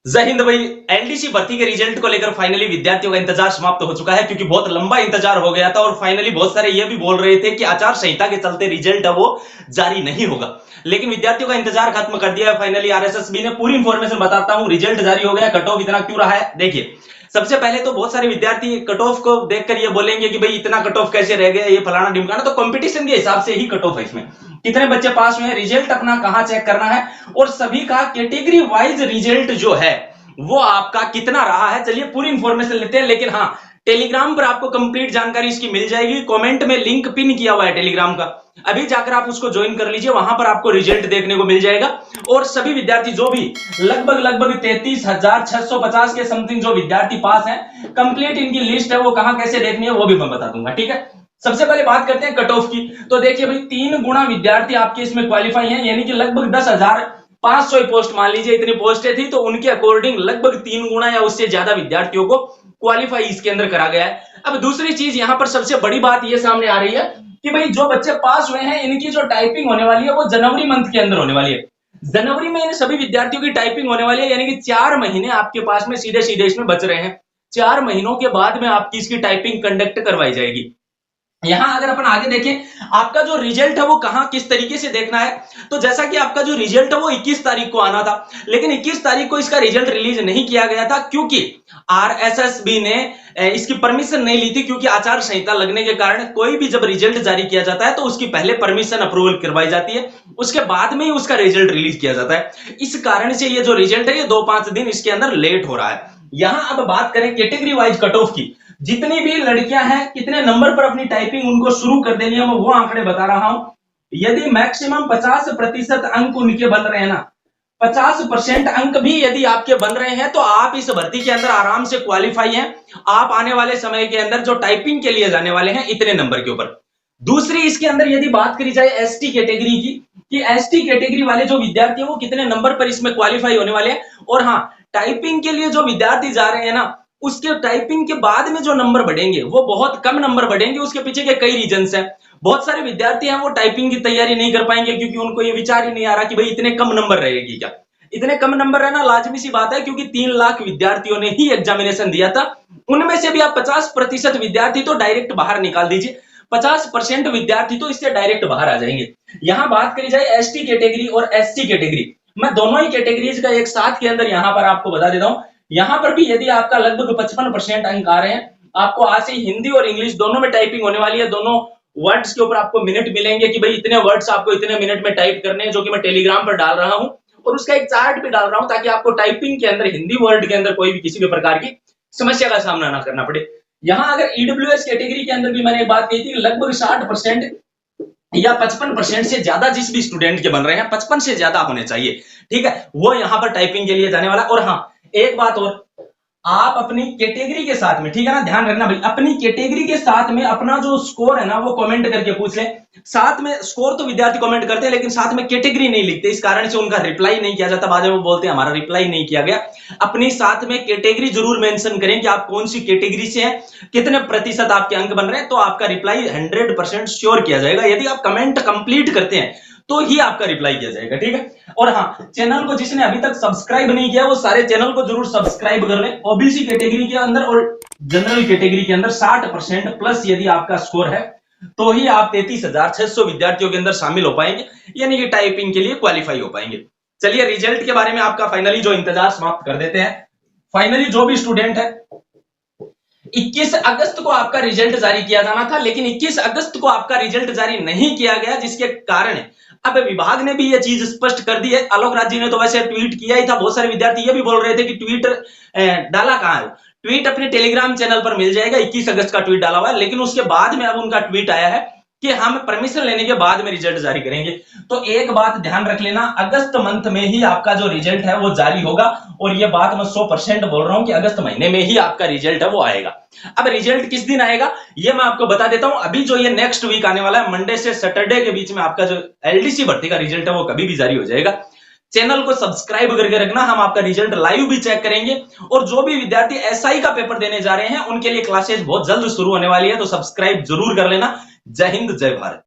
जय हिंद भाई। एलडीसी भर्ती के रिजल्ट को लेकर फाइनली विद्यार्थियों का इंतजार समाप्त हो चुका है, क्योंकि बहुत लंबा इंतजार हो गया था और फाइनली बहुत सारे ये भी बोल रहे थे कि आचार संहिता के चलते रिजल्ट है वो जारी नहीं होगा, लेकिन विद्यार्थियों का इंतजार खत्म कर दिया है फाइनली आरएसएसबी ने। पूरी इंफॉर्मेशन बताता हूं, रिजल्ट जारी हो गया, कट ऑफ इतना क्यों रहा है देखिए। सबसे पहले तो बहुत सारे विद्यार्थी कट ऑफ को देखकर ये बोलेंगे कि भाई इतना कट ऑफ कैसे रह गया, ये फलाना ढिमकाना, तो कंपटीशन के हिसाब से ही कट ऑफ है। इसमें कितने बच्चे पास हुए हैं, रिजल्ट अपना कहां चेक करना है, और सभी का कैटेगरी वाइज रिजल्ट जो है वो आपका कितना रहा है, चलिए पूरी इंफॉर्मेशन लेते हैं। लेकिन हाँ, टेलीग्राम पर आपको कंप्लीट जानकारी इसकी मिल जाएगी, कमेंट में लिंक पिन किया हुआ है टेलीग्राम का, अभी जाकर आप उसको ज्वाइन कर लीजिए, वहां पर आपको रिजल्ट देखने को मिल जाएगा। और सभी विद्यार्थी जो भी लगभग 33,650 के समथिंग जो विद्यार्थी पास हैं, कंप्लीट इनकी लिस्ट है वो कहां कैसे देखनी है वो भी मैं बता दूंगा, ठीक है। सबसे पहले बात करते हैं कट ऑफ की। तो देखिए भाई, 3 गुना विद्यार्थी आपके इसमें क्वालिफाई हैं, यानी कि लगभग 10,500 पोस्ट, मान लीजिए इतनी पोस्टें थी, तो उनके अकॉर्डिंग लगभग 3 गुना या उससे ज्यादा विद्यार्थियों को क्वालिफाई इसके अंदर करा गया है। अब दूसरी चीज यहां पर सबसे बड़ी बात यह सामने आ रही है कि भाई जो बच्चे पास हुए हैं इनकी जो टाइपिंग होने वाली है वो जनवरी मंथ के अंदर होने वाली है। जनवरी में इन सभी विद्यार्थियों की टाइपिंग होने वाली है, यानी कि 4 महीने आपके पास में सीधे सीधे इसमें बच रहे हैं। 4 महीनों के बाद में आपकी इसकी टाइपिंग कंडक्ट करवाई जाएगी। यहां अगर अपन आगे देखें, आपका जो रिजल्ट है वो कहां किस तरीके से देखना है, तो जैसा कि आपका जो रिजल्ट है वो 21 तारीख को आना था, लेकिन 21 तारीख को इसका रिजल्ट रिलीज नहीं किया गया था, क्योंकि आरएसएसबी ने इसकी परमिशन नहीं ली थी, क्योंकि आचार संहिता लगने के कारण कोई भी जब रिजल्ट जारी किया जाता है तो उसकी पहले परमिशन अप्रूवल करवाई जाती है, उसके बाद में ही उसका रिजल्ट रिलीज किया जाता है। इस कारण से ये जो रिजल्ट है ये 2-5 दिन इसके अंदर लेट हो रहा है। यहां अब बात करें कैटेगरी वाइज कट ऑफ की, जितनी भी लड़कियां हैं कितने नंबर पर अपनी टाइपिंग उनको शुरू कर देनी है, मैं वो आंकड़े बता रहा हूं। यदि मैक्सिमम 50% अंक उनके बन रहे हैं ना, 50% अंक भी यदि आपके बन रहे हैं, तो आप इस भर्ती के अंदर आराम से क्वालिफाई हैं। आप आने वाले समय के अंदर जो टाइपिंग के लिए जाने वाले हैं इतने नंबर के ऊपर। दूसरी इसके अंदर यदि बात करी जाए एसटी कैटेगरी की, कि एसटी कैटेगरी वाले जो विद्यार्थी हैं वो कितने नंबर पर इसमें क्वालिफाई होने वाले हैं, और हाँ, टाइपिंग के लिए जो विद्यार्थी जा रहे हैं ना, उसके टाइपिंग के बाद में जो नंबर बढ़ेंगे वो बहुत कम नंबर बढ़ेंगे। उसके पीछे के कई रीजंस हैं। बहुत सारे विद्यार्थी हैं वो टाइपिंग की तैयारी नहीं कर पाएंगे, क्योंकि उनको ये विचार ही नहीं आ रहा कि भाई इतने कम नंबर रहेगी क्या। इतने कम नंबर रहना लाजमी सी बात है, क्योंकि 3 लाख विद्यार्थियों ने ही एग्जामिनेशन दिया था, उनमें से भी आप 50% विद्यार्थी तो डायरेक्ट बाहर निकाल दीजिए, 50% विद्यार्थी तो इससे डायरेक्ट बाहर आ जाएंगे। यहां बात करी जाए एसटी कैटेगरी और एससी कैटेगरी, मैं दोनों ही कैटेगरीज का एक साथ के अंदर यहां पर आपको बता देता हूं। यहां पर भी यदि आपका लगभग 55% अंक आ रहे हैं, आपको आज से हिंदी और इंग्लिश दोनों में टाइपिंग होने वाली है। दोनों वर्ड्स के ऊपर आपको मिनट मिलेंगे कि भाई इतने वर्ड्स आपको इतने मिनट में टाइप करने हैं, जो कि मैं टेलीग्राम पर डाल रहा हूं, और उसका एक चार्ट भी डाल रहा हूं, ताकि आपको टाइपिंग के अंदर हिंदी वर्ड के अंदर कोई भी किसी भी प्रकार की समस्या का सामना ना करना पड़े। यहां अगर ईडब्ल्यूएस कैटेगरी के अंदर भी मैंने एक बात कही थी, लगभग 60% या 55% से ज्यादा जिस भी स्टूडेंट के बन रहे हैं, 55 से ज्यादा होने चाहिए, ठीक है, वो यहां पर टाइपिंग के लिए जाने वाला। और हाँ, एक बात और, आप अपनी कैटेगरी के साथ में, ठीक है ना, ध्यान रखना भाई, अपनी कैटेगरी के साथ में अपना जो स्कोर है ना वो कमेंट करके पूछ लें। साथ में स्कोर तो विद्यार्थी कमेंट करते हैं, लेकिन साथ में कैटेगरी नहीं लिखते, इस कारण से उनका रिप्लाई नहीं किया जाता। बाद में वो बोलते हैं हमारा रिप्लाई नहीं किया गया। अपनी साथ में कैटेगरी जरूर मेंशन करें कि आप कौन सी कैटेगरी से हैं, कितने प्रतिशत आपके अंक बन रहे हैं, तो आपका रिप्लाई 100% श्योर किया जाएगा। यदि आप कमेंट कंप्लीट करते हैं तो ही आपका रिप्लाई किया जाएगा, ठीक है। और हाँ, चैनल को जिसने अभी तक सब्सक्राइब नहीं किया वो सारे चैनल को जरूर सब्सक्राइब कर ले। ओबीसी कैटेगरी के अंदर और जनरल कैटेगरी के अंदर 60% प्लस यदि आपका स्कोर है, तो ही आप 33,600 विद्यार्थियों के अंदर शामिल हो पाएंगे, यानी कि टाइपिंग के लिए क्वालिफाई हो पाएंगे। चलिए रिजल्ट के बारे में आपका फाइनली जो इंतजार समाप्त कर देते हैं। फाइनली जो भी स्टूडेंट है, 21 अगस्त को आपका रिजल्ट जारी किया जाना था, लेकिन 21 अगस्त को आपका रिजल्ट जारी नहीं किया गया, जिसके कारण अब विभाग ने भी यह चीज स्पष्ट कर दी है। आलोक राज जी ने तो वैसे ट्वीट किया ही था, बहुत सारे विद्यार्थी ये भी बोल रहे थे कि ट्वीट डाला कहां है, ट्वीट अपने टेलीग्राम चैनल पर मिल जाएगा, 21 अगस्त का ट्वीट डाला हुआ है, लेकिन उसके बाद में अब उनका ट्वीट आया है कि हम परमिशन लेने के बाद में रिजल्ट जारी करेंगे। तो एक बात ध्यान रख लेना, अगस्त मंथ में ही आपका जो रिजल्ट है वो जारी होगा, और ये बात मैं 100% बोल रहा हूं कि अगस्त महीने में ही आपका रिजल्ट है वो आएगा। अब रिजल्ट किस दिन आएगा ये मैं आपको बता देता हूं। अभी जो ये नेक्स्ट वीक आने वाला है, मंडे से सैटरडे के बीच में आपका जो एलडीसी भर्ती का रिजल्ट है वो कभी भी जारी हो जाएगा। चैनल को सब्सक्राइब करके रखना, हम आपका रिजल्ट लाइव भी चेक करेंगे, और जो भी विद्यार्थी एसआई का पेपर देने जा रहे हैं उनके लिए क्लासेस बहुत जल्द शुरू होने वाली है, तो सब्सक्राइब जरूर कर लेना। जय हिंद, जय भारत।